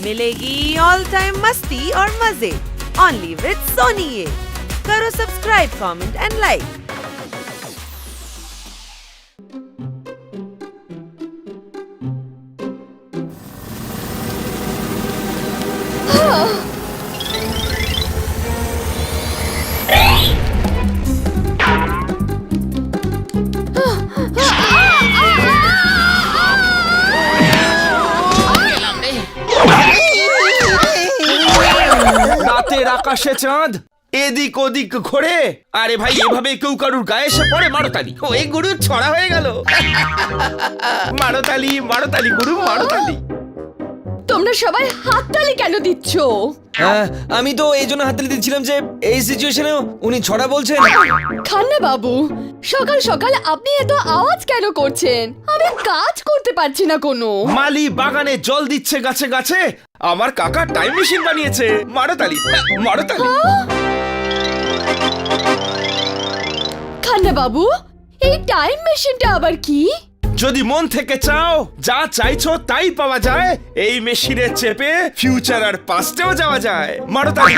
मिलेगी all time मस्ती और मजे ओनली विद सोनी ये। करो सब्सक्राइब, कमेंट एंड लाइक। রাতের আকাশে চাঁদ এদিক ওদিক ঘোরে। আরে ভাই, এভাবে কেউ কারুর গায়ে এসে পড়ে মারতালি। ওই গুরু ছড়া হয়ে গেল। মারতালি মারতালি গুরু মারতালি। তোমরা সবাই হাততালি কেন দিচ্ছ? আমি তো এই জন্য হাততালি দিচ্ছিলাম যে এই সিচুয়েশনে উনি ছড়া বলছেন। খান্না বাবু, সকাল সকাল আপনি এত আওয়াজ কেন করছেন? আমি কাজ করতে পারছি না কোনো। মালি বাগানে জল দিচ্ছে গাছে গাছে। আমার কাকা টাইম মেশিন বানিয়েছে। মারতালি মারতালি। খান্না বাবু, এই টাইম মেশিনটা আবার কি? যদি মন থেকে চাও, যা চাইছো তাই পাওয়া যায়। এই মেশিনে চেপে ফিউচার আর পাস্টেও যাওয়া যায়। মারতালি।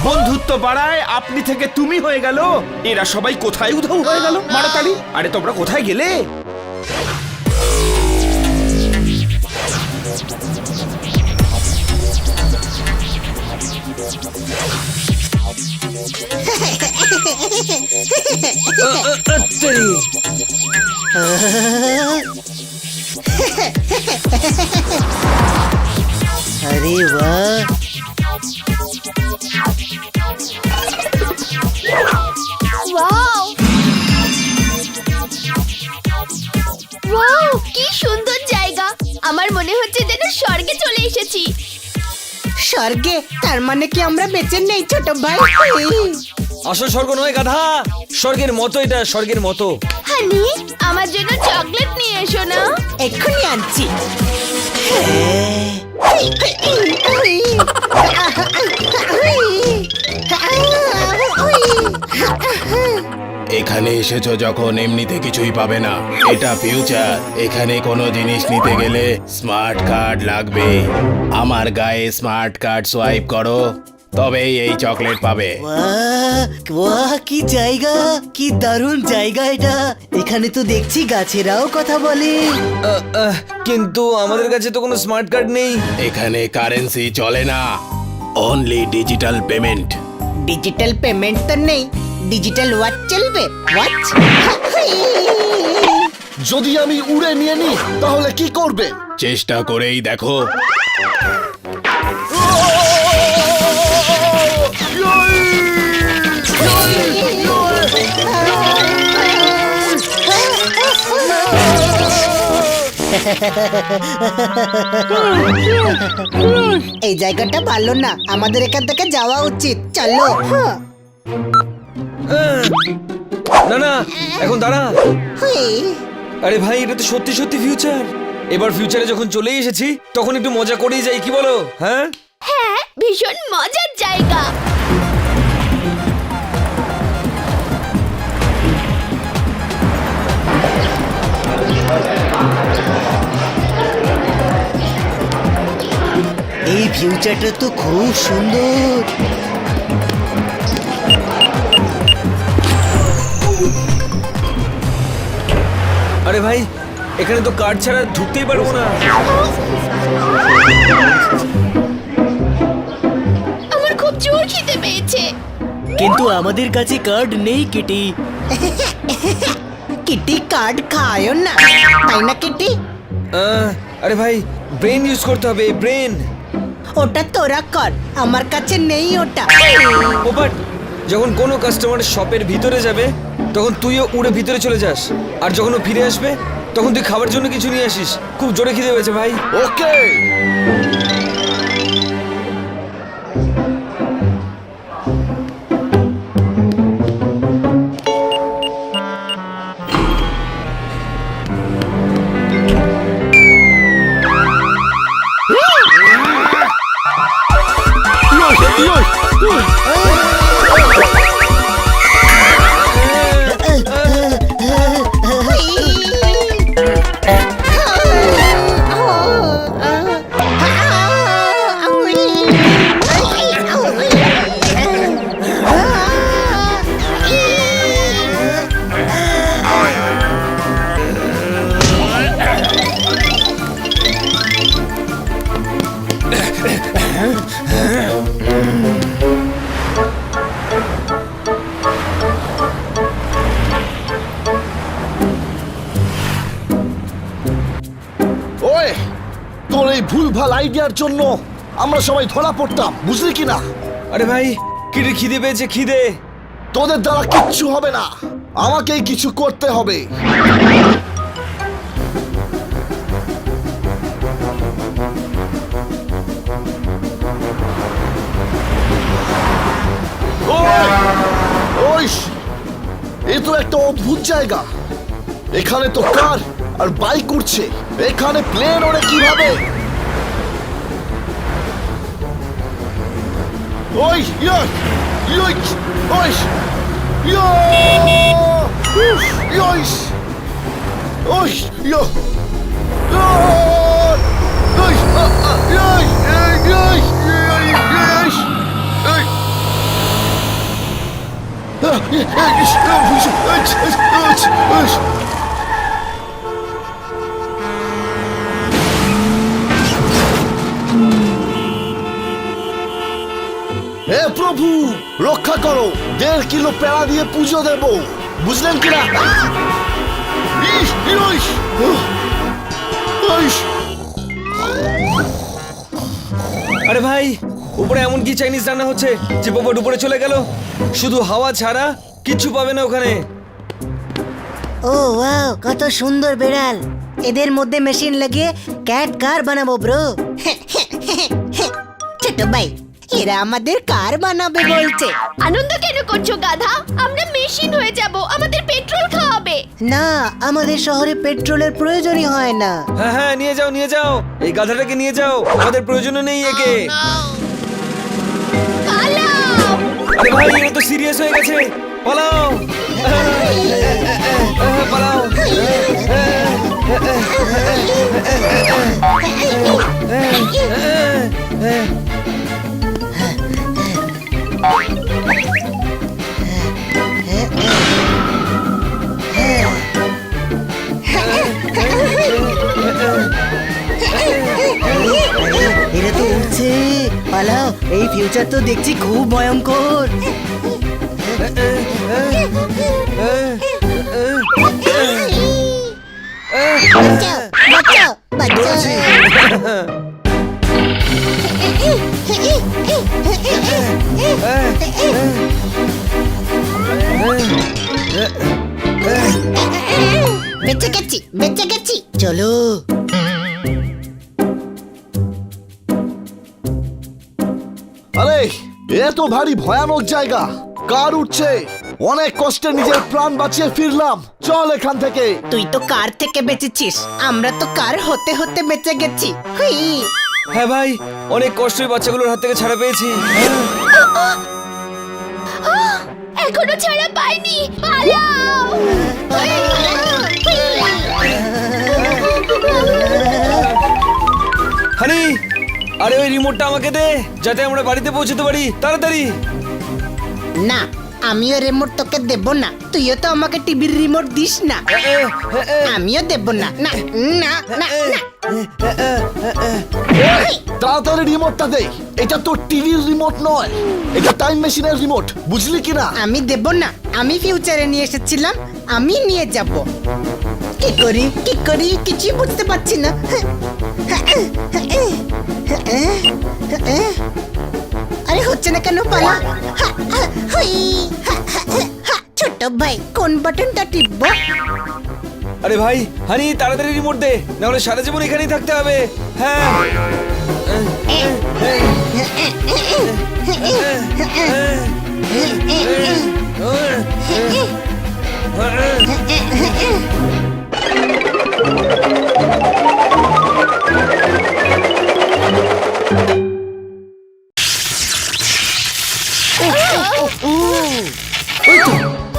বন্ধুত্ব বাড়ায় আপনি থেকে তুমি হয়ে গেল। এরা সবাই কোথায় উধাও হয়ে গেল? মারতালি। আরে তোমরা কোথায় গেলে? अरे वाह, ওয়াও ওয়াও, কি সুন্দর জায়গা। আমার মনে হচ্ছে যেন স্বর্গে চলে এসেছি। স্বর্গে? তার মানে কি আমরা বেঁচে নেই ছোট ভাই? আসল স্বর্গ নয় গাধা, স্বর্গের মতো এটা, স্বর্গের মতো। হানি, আমার জন্য চকলেট নিয়ে এসো না। এক্ষুনি আনছি। এখানে এসেছো যখন এমনিতে কিছুই পাবে না। এটা ফিউচার। এখানে কোনো জিনিস নিতে গেলে স্মার্ট কার্ড লাগবে। আমার গায়ে স্মার্ট কার্ড সোয়াইপ করো, তবেই এই চকলেট পাবে। বাহ বাহ, কি জায়গা, কি দারুণ জায়গা এটা। এখানে তো দেখছি গাছেরাও কথা বলে। কিন্তু আমাদের কাছে তো কোনো স্মার্ট কার্ড নেই। এখানে কারেন্সি চলে না, only digital payment. Digital payment তো নেই, ডিজিটাল ওয়াচ চলবে। ওয়াচ? যদি আমি উড়ে নিয়ে নিই তাহলে কি করবে? চেষ্টা করেই দেখো। এই জায়গাটা ভালো না, আমাদের এখান থেকে যাওয়া উচিত। চলো। না না, এখন দাঁড়া। হুই। আরে ভাই, এটা তো সত্যি সত্যি ফিউচার। এবার ফিউচারে যখন চলেই এসেছি তখন একটু মজা করেই যাই, কি বলো? হ্যাঁ হ্যাঁ, ভীষণ মজার জায়গা। এই ফিউচারটা তো খুব সুন্দর। আরে ভাই, এখানে তো কার্ড ছাড়া ঢুকতেই পারবো না। আমার খুব জোর খিদে পেয়েছে। কিন্তু আমাদের কাছে কার্ড নেই কিটি। কিটি কার্ড খায় না, তাই না কিটি? আরে ভাই, ব্রেন ইউজ করতে হবে, ব্রেন। ওটা তোরা কর, আমার কাছে নেই ওটা। ও বাট যখন কোনো কাস্টমার শপের ভিতরে যাবে তখন তুইও উড়ে ভিতরে চলে যাস, আর যখন ও ফিরে আসবে তখন তুই খাবার জন্য কিছু নিয়ে আসিস। খুব জোরে খিদে হয়েছে ভাই। ওকে। ওই তোর এই ভুলভাল আইডিয়ার জন্য আমরা সবাই ধরা পড়তাম, বুঝলি কি না? আরে ভাই কি রে, খিদে পেয়েছে, খিদে। তোদের দ্বারা কিচ্ছু হবে না, আমাকেই কিছু করতে হবে। ওই এ তো একটা অদ্ভুত জায়গা। এখানে তো কার আর বাইক উঠছে, এখানে প্লেন ওড়ে কিভাবে? ওই ইয়া ইয়া ওই ইয়া ইয়া ওই ইয়া হে প্রভু রক্ষা করো, 1.5 কিলো পেড়া দিয়ে পুজো দেব, বুঝলেন কিনা? আরে ভাই উপরে এমন কি চাইনিজ রান্না হচ্ছে যে পোপট উপরে চলে গেল, শুধু হাওয়া ছাড়া কিচ্ছু পাবে না ওখানে। ও ওয়াও, কত সুন্দর বেড়াল। এদের মধ্যে মেশিন লাগিয়ে ক্যাট কার বানাবো ব্রো। ছোট ভাই, এরা আমাদের কার বানাবে বলছে। আনন্দ কেন করছো গাধা? আমরা মেশিন হয়ে যাব, আমাদের পেট্রোল খাওয়াবে। না, আমাদের শহরে পেট্রোলের প্রয়োজনই হয় না। হ্যাঁ হ্যাঁ নিয়ে যাও নিয়ে যাও, এই গাধাটাকে নিয়ে যাও, আমাদের প্রয়োজন নেই একে। পালাও! আরে ভাই এরা তো সিরিয়াস হয়ে গেছে, পালাও পালাও। এরা তো উঠছে, পালাও। এই ফিউচার তো দেখছি খুব ভয়ঙ্কর। বাঁচাও, বাঁচাও, বাঁচাও। বেঁচে গেছি, বেঁচে গেছি। চলো। আরে এ তো ভারী ভয়ানক জায়গা, কার উঠছে। অনেক কষ্টে নিজের প্রাণ বাঁচিয়ে ফিরলাম, চল এখান থেকে। তুই তো কার থেকে বেঁচেছিস, আমরা তো কার হতে হতে বেঁচে গেছি। হুই। হ্যাঁ ভাই অনেক কষ্টে বাচ্চাগুলোর হাত থেকে ছাড়া পেয়েছি। এখনো ছাড়া পাইনি, পালাও! হানি আরে ওই রিমোটটা আমাকে দে, যাতে আমরা বাড়িতে পৌঁছতে পারি তাড়াতাড়ি। না, আমিও রিমোট তোকে দেব না, তুইও তো আমাকে টিভির রিমোট দিস না। আমিও দেব না, না না না না। তাড়াতাড়ি রিমোটটা দে, এটা তো টিভির রিমোট নয়, এটা টাইম মেশিনের রিমোট, বুঝলি কিনা? আমি দেব না, আমি ফিউচারে নিয়ে এসেছিলাম, আমি নিয়ে যাব। কি করি কি করি কিছু বুঝতে পারছি না। আরে হচ্ছে না কেন, পালা। ছোট ভাই কোন বাটনটা টিপবো? আরে ভাই হানি তাড়াতাড়ি রিমোট দে, না হলে সারা জীবন এখানেই থাকতে হবে। হ্যাঁ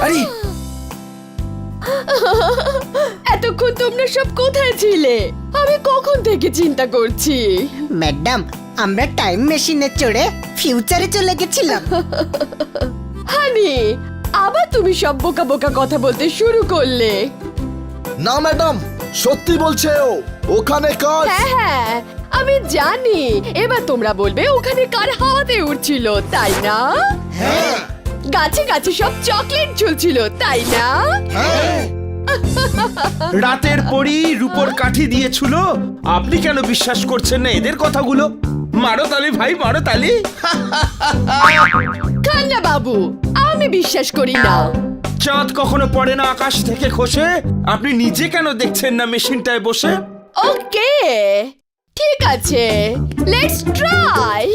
আরে এতক্ষণ তোমরা সব কোথায় ছিলে? আমি কখন থেকে চিন্তা করছি। ম্যাডাম আমরা টাইম মেশিনে চড়ে ফিউচারে চলে গেছিলাম। হানি, আবার তুমি সব বোকা বোকা কথা বলতে শুরু করলে। না ম্যাডাম, সত্যি বলছে ও। ওখানে কাজ। হ্যাঁ, আমি জানি। এবার তোমরা বলবে ওখানে কার হাওয়াতে উড়ছিল, তাই না? গাছে গাছে সব চকলেট ঝুলছিল, তাই না? রাতের পরই রূপোর কাঠি দিয়েছিল। আপনি কেন বিশ্বাস করছেন না এদের কথাগুলো? মারো তালি ভাই, মারো তালি। কান্না বাবু, আমি বিশ্বাস করি না। চাঁদ কখনো পড়ে না আকাশ থেকে খসে। আপনি নিজে কেন দেখছেন না মেশিনটায় বসে? ওকে, ঠিক আছে, লেটস ট্রাই।